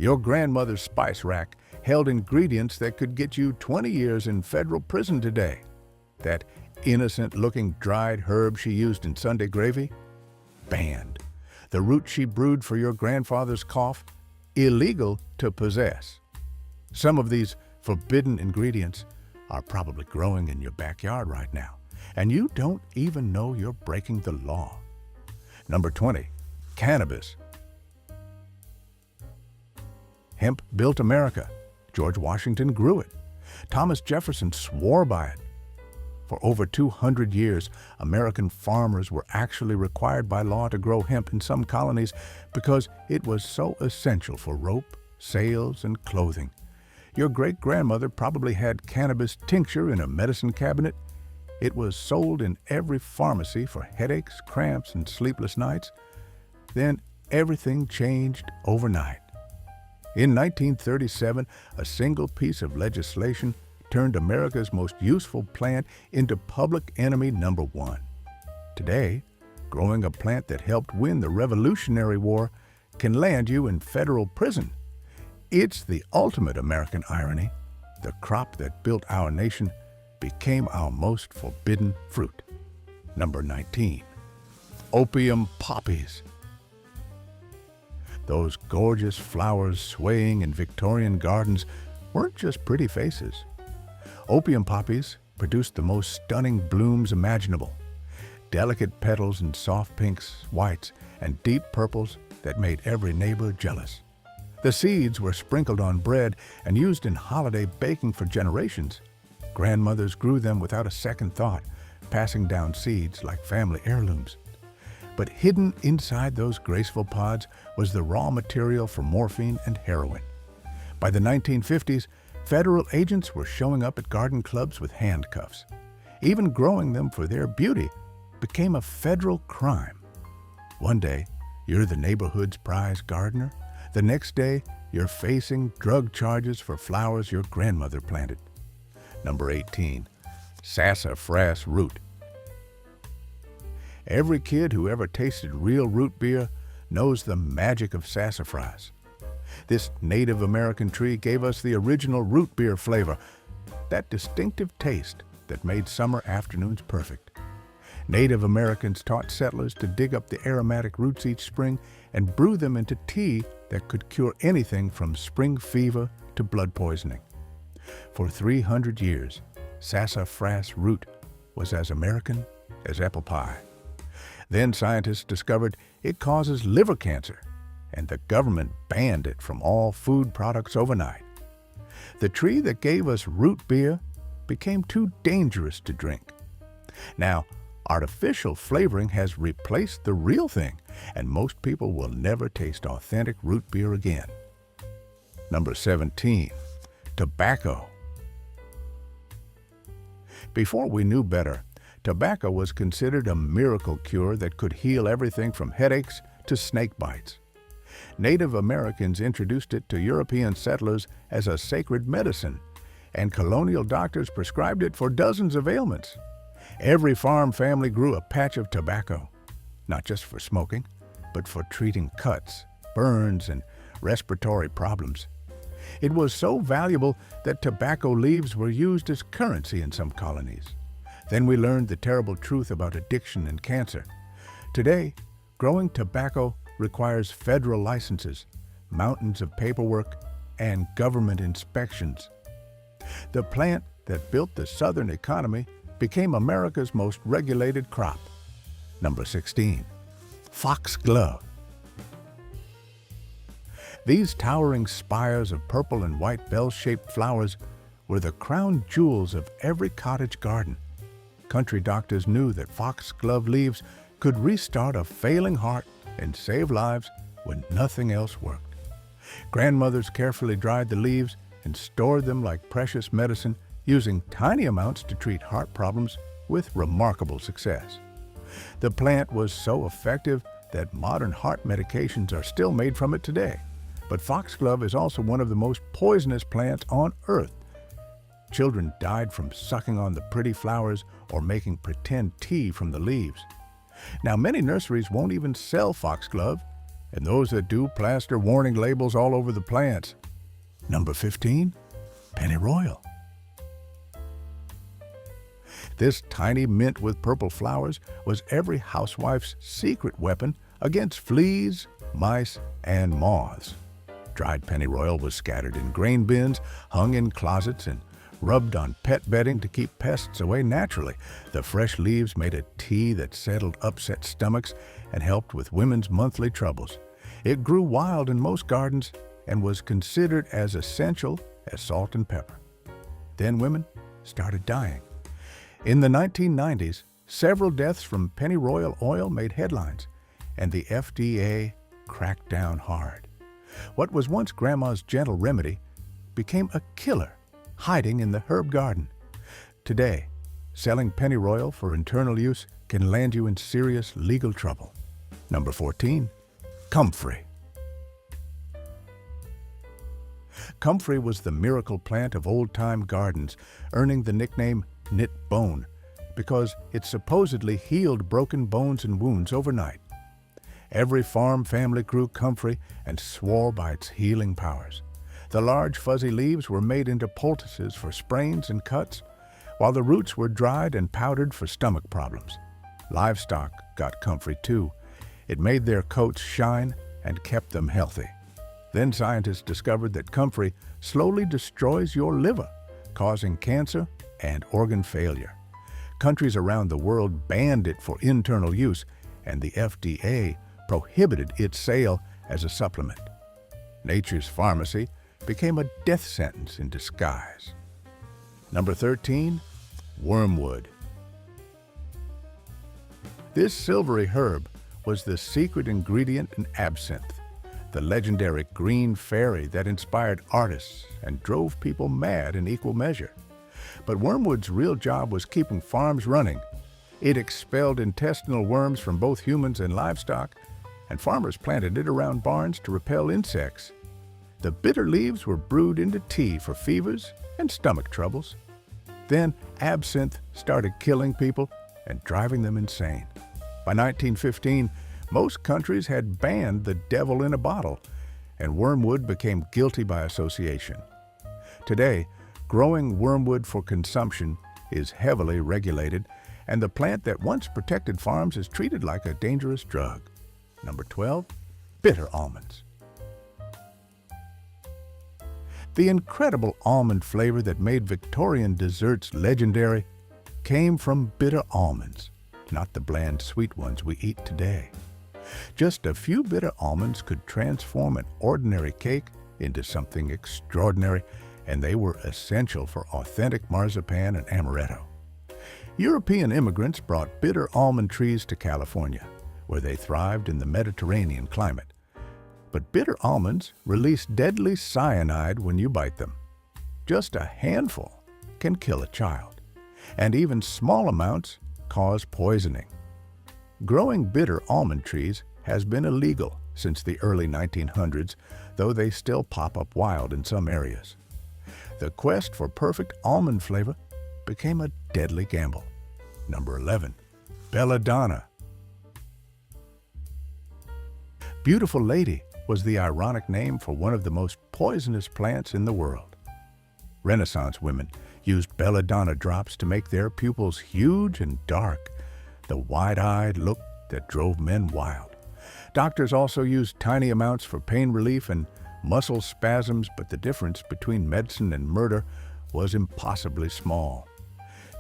Your grandmother's spice rack held ingredients that could get you 20 years in federal prison today. That innocent-looking dried herb she used in Sunday gravy? Banned. The root she brewed for your grandfather's cough? Illegal to possess. Some of these forbidden ingredients are probably growing in your backyard right now, and you don't even know you're breaking the law. Number 20, cannabis. Hemp built America. George Washington grew it. Thomas Jefferson swore by it. For over 200 years, American farmers were actually required by law to grow hemp in some colonies because it was so essential for rope, sails, and clothing. Your great-grandmother probably had cannabis tincture in a medicine cabinet. It was sold in every pharmacy for headaches, cramps, and sleepless nights. Then everything changed overnight. In 1937, a single piece of legislation turned America's most useful plant into public enemy number one. Today, growing a plant that helped win the Revolutionary War can land you in federal prison. It's the ultimate American irony. The crop that built our nation became our most forbidden fruit. Number 19, opium poppies. Those gorgeous flowers swaying in Victorian gardens weren't just pretty faces. Opium poppies produced the most stunning blooms imaginable. Delicate petals in soft pinks, whites, and deep purples that made every neighbor jealous. The seeds were sprinkled on bread and used in holiday baking for generations. Grandmothers grew them without a second thought, passing down seeds like family heirlooms. But hidden inside those graceful pods was the raw material for morphine and heroin. By the 1950s, federal agents were showing up at garden clubs with handcuffs. Even growing them for their beauty became a federal crime. One day, you're the neighborhood's prize gardener. The next day, you're facing drug charges for flowers your grandmother planted. Number 18, sassafras root. Every kid who ever tasted real root beer knows the magic of sassafras. This Native American tree gave us the original root beer flavor, that distinctive taste that made summer afternoons perfect. Native Americans taught settlers to dig up the aromatic roots each spring and brew them into tea that could cure anything from spring fever to blood poisoning. For 300 years, sassafras root was as American as apple pie. Then scientists discovered it causes liver cancer, and the government banned it from all food products overnight. The tree that gave us root beer became too dangerous to drink. Now, artificial flavoring has replaced the real thing, and most people will never taste authentic root beer again. Number 17, tobacco. Before we knew better, tobacco was considered a miracle cure that could heal everything from headaches to snake bites. Native Americans introduced it to European settlers as a sacred medicine, and colonial doctors prescribed it for dozens of ailments. Every farm family grew a patch of tobacco, not just for smoking, but for treating cuts, burns, and respiratory problems. It was so valuable that tobacco leaves were used as currency in some colonies. Then we learned the terrible truth about addiction and cancer. Today, growing tobacco requires federal licenses, mountains of paperwork, and government inspections. The plant that built the Southern economy became America's most regulated crop. Number 16, foxglove. These towering spires of purple and white bell-shaped flowers were the crown jewels of every cottage garden. Country doctors knew that foxglove leaves could restart a failing heart and save lives when nothing else worked. Grandmothers carefully dried the leaves and stored them like precious medicine, using tiny amounts to treat heart problems with remarkable success. The plant was so effective that modern heart medications are still made from it today. But foxglove is also one of the most poisonous plants on earth. Children died from sucking on the pretty flowers or making pretend tea from the leaves. Now, many nurseries won't even sell foxglove. and those that do plaster warning labels all over the plants. Number 15, pennyroyal. This tiny mint with purple flowers was every housewife's secret weapon against fleas, mice, and moths. Dried pennyroyal was scattered in grain bins, hung in closets, and rubbed on pet bedding to keep pests away naturally. The fresh leaves made a tea that settled upset stomachs and helped with women's monthly troubles. It grew wild in most gardens and was considered as essential as salt and pepper. Then women started dying. In the 1990s, several deaths from pennyroyal oil made headlines, and the FDA cracked down hard. What was once Grandma's gentle remedy became a killer, hiding in the herb garden. Today, selling pennyroyal for internal use can land you in serious legal trouble. Number 14, comfrey. Comfrey was the miracle plant of old-time gardens, earning the nickname knit bone because it supposedly healed broken bones and wounds overnight. Every farm family grew comfrey and swore by its healing powers. The large fuzzy leaves were made into poultices for sprains and cuts, while the roots were dried and powdered for stomach problems. Livestock got comfrey too. It made their coats shine and kept them healthy. Then scientists discovered that comfrey slowly destroys your liver, causing cancer and organ failure. Countries around the world banned it for internal use, and the FDA prohibited its sale as a supplement. Nature's pharmacy became a death sentence in disguise. Number 13, wormwood. This silvery herb was the secret ingredient in absinthe, the legendary green fairy that inspired artists and drove people mad in equal measure. But wormwood's real job was keeping farms running. It expelled intestinal worms from both humans and livestock, and farmers planted it around barns to repel insects. The bitter leaves were brewed into tea for fevers and stomach troubles. Then absinthe started killing people and driving them insane. By 1915, most countries had banned the devil in a bottle, and wormwood became guilty by association. Today, growing wormwood for consumption is heavily regulated, and the plant that once protected farms is treated like a dangerous drug. Number 12, bitter almonds. The incredible almond flavor that made Victorian desserts legendary came from bitter almonds, not the bland sweet ones we eat today. Just a few bitter almonds could transform an ordinary cake into something extraordinary, and they were essential for authentic marzipan and amaretto. European immigrants brought bitter almond trees to California, where they thrived in the Mediterranean climate. But bitter almonds release deadly cyanide when you bite them. Just a handful can kill a child, and even small amounts cause poisoning. Growing bitter almond trees has been illegal since the early 1900s, though they still pop up wild in some areas. The quest for perfect almond flavor became a deadly gamble. Number 11, belladonna. Beautiful Lady was the ironic name for one of the most poisonous plants in the world. Renaissance women used belladonna drops to make their pupils huge and dark, the wide-eyed look that drove men wild. Doctors also used tiny amounts for pain relief and muscle spasms, but the difference between medicine and murder was impossibly small.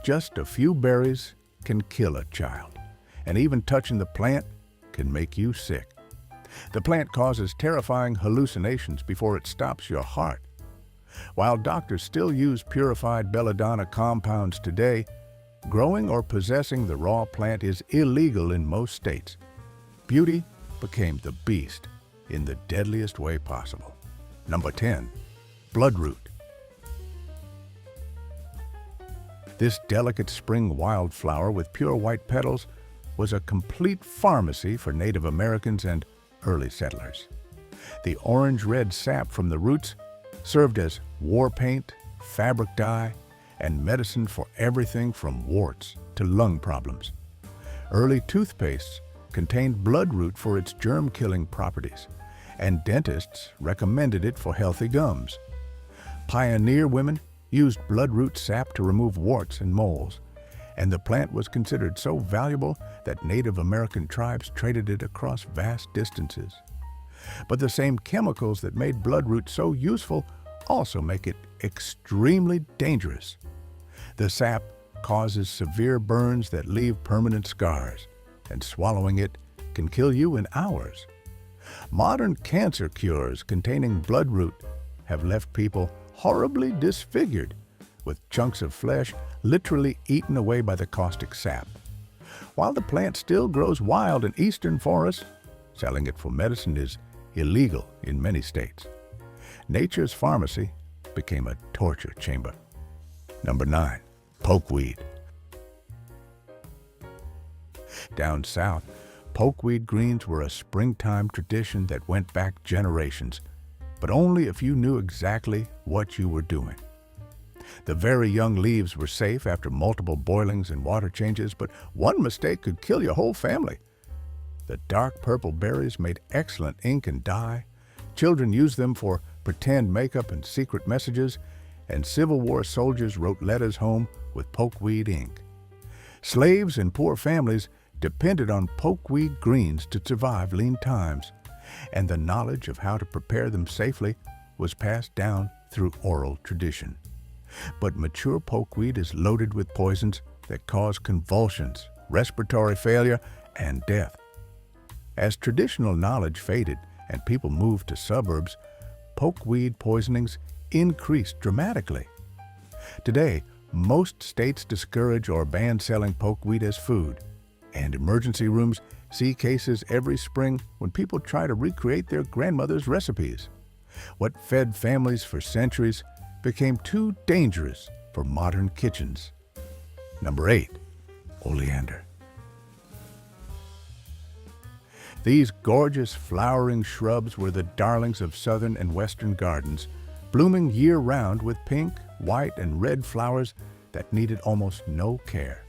Just a few berries can kill a child, and even touching the plant can make you sick. The plant causes terrifying hallucinations before it stops your heart. While doctors still use purified belladonna compounds today, growing or possessing the raw plant is illegal in most states. Beauty became the beast in the deadliest way possible. Number 10, bloodroot. This delicate spring wildflower with pure white petals was a complete pharmacy for Native Americans and early settlers. The orange-red sap from the roots served as war paint, fabric dye, and medicine for everything from warts to lung problems. Early toothpastes contained bloodroot for its germ-killing properties, and dentists recommended it for healthy gums. Pioneer women used bloodroot sap to remove warts and moles, and the plant was considered so valuable that Native American tribes traded it across vast distances. But the same chemicals that made bloodroot so useful also make it extremely dangerous. The sap causes severe burns that leave permanent scars, and swallowing it can kill you in hours. Modern cancer cures containing bloodroot have left people horribly disfigured, with chunks of flesh literally eaten away by the caustic sap. While the plant still grows wild in eastern forests, selling it for medicine is illegal in many states. Nature's pharmacy became a torture chamber. Number 9. Pokeweed. Down south, pokeweed greens were a springtime tradition that went back generations, but only if you knew exactly what you were doing. The very young leaves were safe after multiple boilings and water changes, but one mistake could kill your whole family. The dark purple berries made excellent ink and dye. Children used them for pretend makeup and secret messages, and Civil War soldiers wrote letters home with pokeweed ink. Slaves and poor families depended on pokeweed greens to survive lean times, and the knowledge of how to prepare them safely was passed down through oral tradition. But mature pokeweed is loaded with poisons that cause convulsions, respiratory failure, and death. As traditional knowledge faded and people moved to suburbs, pokeweed poisonings increased dramatically. Today, most states discourage or ban selling pokeweed as food, and emergency rooms see cases every spring when people try to recreate their grandmother's recipes. What fed families for centuries became too dangerous for modern kitchens. Number 8. Oleander. These gorgeous flowering shrubs were the darlings of southern and western gardens, blooming year-round with pink, white, and red flowers that needed almost no care.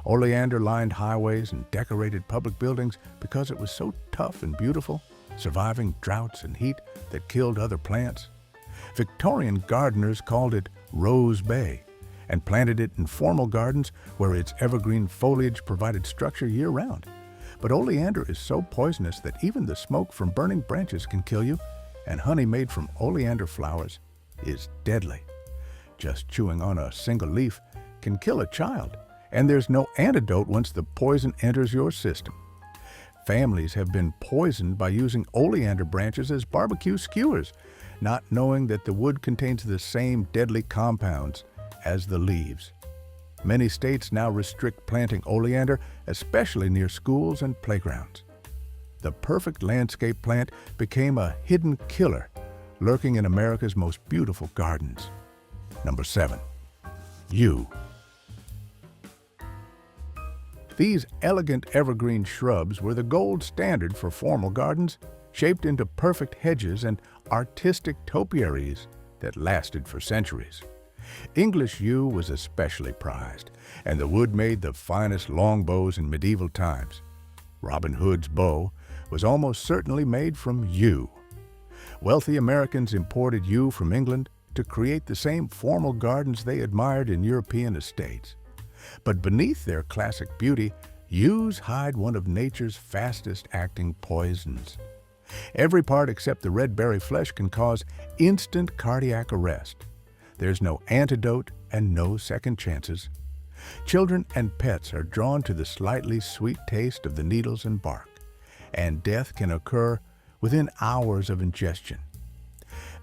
Oleander lined highways and decorated public buildings because it was so tough and beautiful, surviving droughts and heat that killed other plants. Victorian gardeners called it Rose Bay and planted it in formal gardens where its evergreen foliage provided structure year-round. But oleander is so poisonous that even the smoke from burning branches can kill you, and honey made from oleander flowers is deadly. Just chewing on a single leaf can kill a child, and there's no antidote once the poison enters your system. Families have been poisoned by using oleander branches as barbecue skewers, not knowing that the wood contains the same deadly compounds as the leaves. Many states now restrict planting oleander, especially near schools and playgrounds. The perfect landscape plant became a hidden killer, lurking in America's most beautiful gardens. Number 7. Yew. These elegant evergreen shrubs were the gold standard for formal gardens, shaped into perfect hedges and artistic topiaries that lasted for centuries. English yew was especially prized, and the wood made the finest longbows in medieval times. Robin Hood's bow was almost certainly made from yew. Wealthy Americans imported yew from England to create the same formal gardens they admired in European estates. But beneath their classic beauty, yews hide one of nature's fastest-acting poisons. Every part except the red berry flesh can cause instant cardiac arrest. There's no antidote and no second chances. Children and pets are drawn to the slightly sweet taste of the needles and bark, and death can occur within hours of ingestion.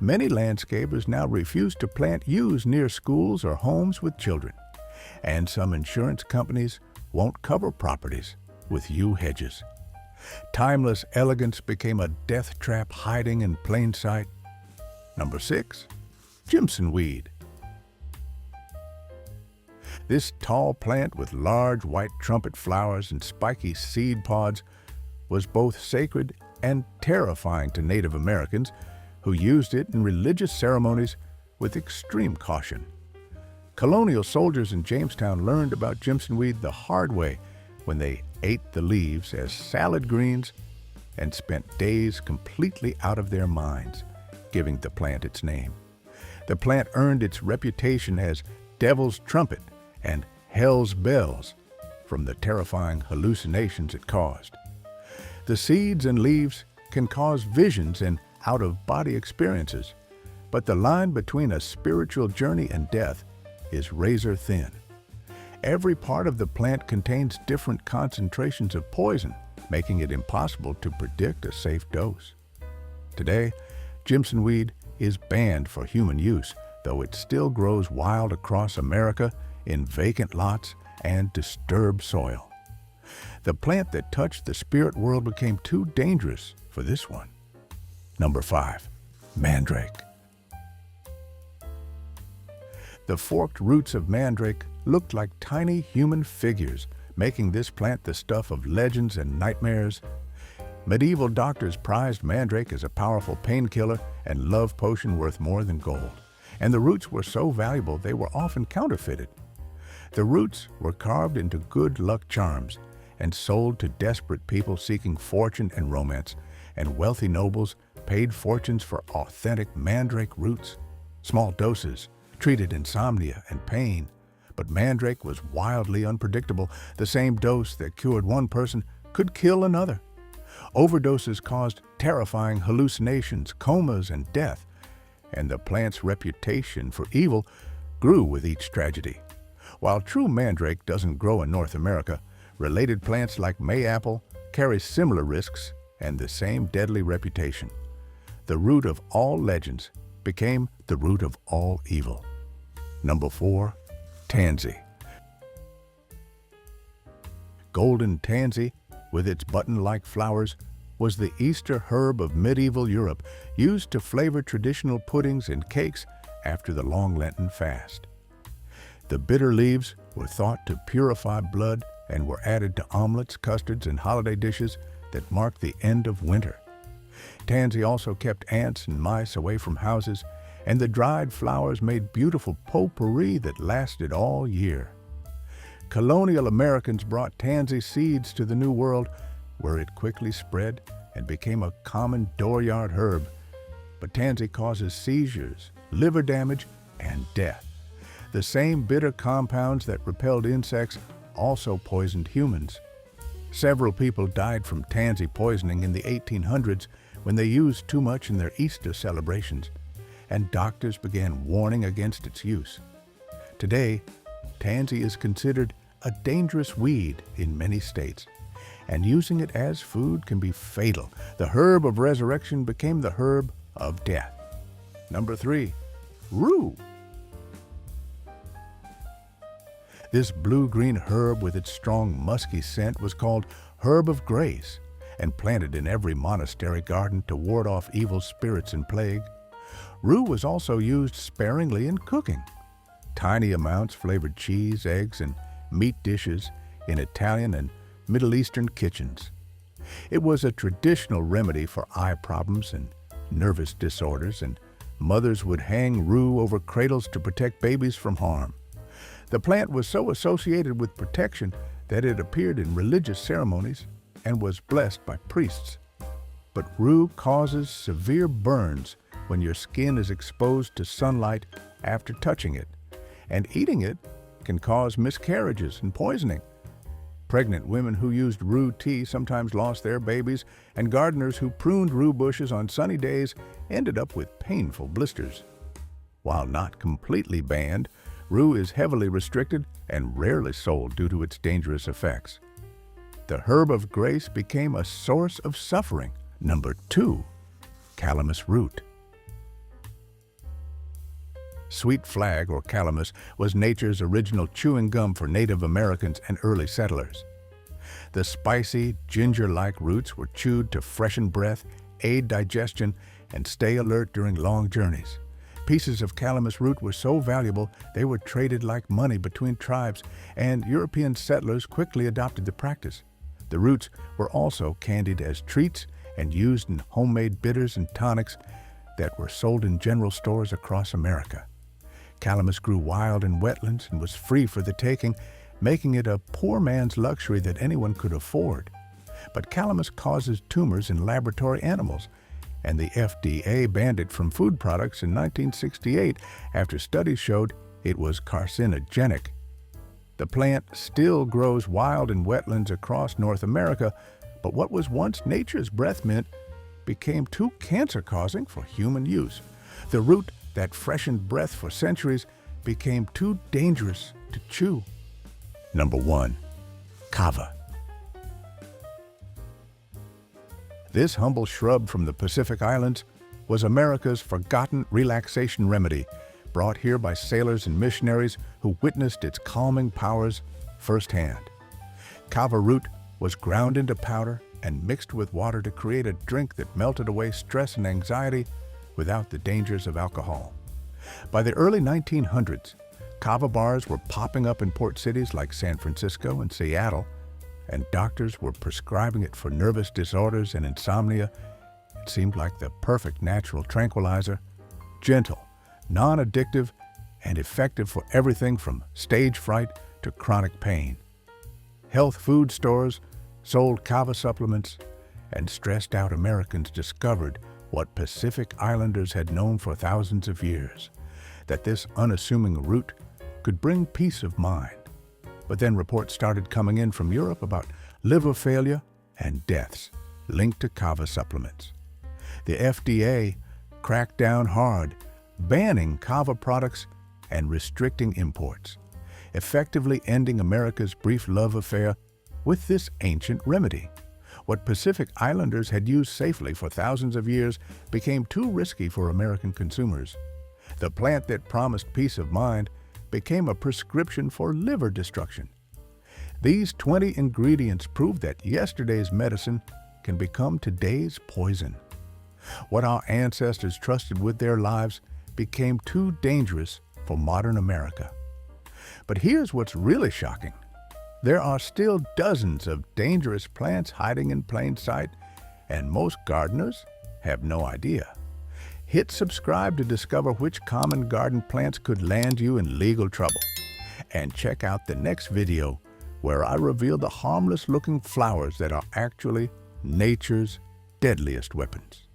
Many landscapers now refuse to plant yews near schools or homes with children, and some insurance companies won't cover properties with yew hedges. Timeless elegance became a death trap hiding in plain sight. Number 6. Jimson weed. This tall plant with large white trumpet flowers and spiky seed pods was both sacred and terrifying to Native Americans who used it in religious ceremonies with extreme caution. Colonial soldiers in Jamestown learned about Jimson weed the hard way when they ate the leaves as salad greens and spent days completely out of their minds, giving the plant its name. The plant earned its reputation as Devil's Trumpet and Hell's Bells from the terrifying hallucinations it caused. The seeds and leaves can cause visions and out-of-body experiences, but the line between a spiritual journey and death is razor thin. Every part of the plant contains different concentrations of poison, making it impossible to predict a safe dose. Today, Jimson weed is banned for human use, though it still grows wild across America in vacant lots and disturbed soil. The plant that touched the spirit world became too dangerous for this one. Number 5. Mandrake. The forked roots of mandrake looked like tiny human figures, making this plant the stuff of legends and nightmares. Medieval doctors prized mandrake as a powerful painkiller and love potion worth more than gold, and the roots were so valuable they were often counterfeited. The roots were carved into good luck charms and sold to desperate people seeking fortune and romance, and wealthy nobles paid fortunes for authentic mandrake roots. Small doses treated insomnia and pain, but mandrake was wildly unpredictable. The same dose that cured one person could kill another. Overdoses caused terrifying hallucinations, comas, and death, and the plant's reputation for evil grew with each tragedy. While true mandrake doesn't grow in North America, related plants like mayapple carry similar risks and the same deadly reputation. The root of all legends became the root of all evil. Number 4. Tansy. Golden tansy, with its button-like flowers, was the Easter herb of medieval Europe, used to flavor traditional puddings and cakes after the long Lenten fast. The bitter leaves were thought to purify blood and were added to omelets, custards, and holiday dishes that marked the end of winter. Tansy also kept ants and mice away from houses, and the dried flowers made beautiful potpourri that lasted all year. Colonial Americans brought tansy seeds to the New World, where it quickly spread and became a common dooryard herb. But tansy causes seizures, liver damage, and death. The same bitter compounds that repelled insects also poisoned humans. Several people died from tansy poisoning in the 1800s when they used too much in their Easter celebrations, and doctors began warning against its use. Today, tansy is considered a dangerous weed in many states, and using it as food can be fatal. The herb of resurrection became the herb of death. Number 3. Rue. This blue-green herb with its strong musky scent was called herb of grace and planted in every monastery garden to ward off evil spirits and plague. Rue was also used sparingly in cooking. Tiny amounts flavored cheese, eggs, and meat dishes in Italian and Middle Eastern kitchens. It was a traditional remedy for eye problems and nervous disorders, and mothers would hang rue over cradles to protect babies from harm. The plant was so associated with protection that it appeared in religious ceremonies and was blessed by priests. But rue causes severe burns when your skin is exposed to sunlight after touching it, and eating it can cause miscarriages and poisoning. Pregnant women who used rue tea sometimes lost their babies, and gardeners who pruned rue bushes on sunny days ended up with painful blisters. While not completely banned, rue is heavily restricted and rarely sold due to its dangerous effects. The herb of grace became a source of suffering. Number 2. Calamus root. Sweet flag, or calamus, was nature's original chewing gum for Native Americans and early settlers. The spicy, ginger-like roots were chewed to freshen breath, aid digestion, and stay alert during long journeys. Pieces of calamus root were so valuable they were traded like money between tribes, and European settlers quickly adopted the practice. The roots were also candied as treats and used in homemade bitters and tonics that were sold in general stores across America. Calamus grew wild in wetlands and was free for the taking, making it a poor man's luxury that anyone could afford. But calamus causes tumors in laboratory animals, and the FDA banned it from food products in 1968 after studies showed it was carcinogenic. The plant still grows wild in wetlands across North America, but what was once nature's breath mint became too cancer-causing for human use. The root that freshened breath for centuries became too dangerous to chew. Number 1. Kava. This humble shrub from the Pacific Islands was America's forgotten relaxation remedy, brought here by sailors and missionaries who witnessed its calming powers firsthand. Kava root was ground into powder and mixed with water to create a drink that melted away stress and anxiety without the dangers of alcohol. By the early 1900s, kava bars were popping up in port cities like San Francisco and Seattle, and doctors were prescribing it for nervous disorders and insomnia. It seemed like the perfect natural tranquilizer, gentle, non-addictive, and effective for everything from stage fright to chronic pain. Health food stores sold kava supplements, and stressed-out Americans discovered what Pacific Islanders had known for thousands of years, that this unassuming root could bring peace of mind. But then reports started coming in from Europe about liver failure and deaths linked to kava supplements. The FDA cracked down hard, banning kava products and restricting imports, effectively ending America's brief love affair with this ancient remedy. What Pacific Islanders had used safely for thousands of years became too risky for American consumers. The plant that promised peace of mind became a prescription for liver destruction. These 20 ingredients prove that yesterday's medicine can become today's poison. What our ancestors trusted with their lives became too dangerous for modern America. But here's what's really shocking. There are still dozens of dangerous plants hiding in plain sight, and most gardeners have no idea. Hit subscribe to discover which common garden plants could land you in legal trouble. And check out the next video where I reveal the harmless-looking flowers that are actually nature's deadliest weapons.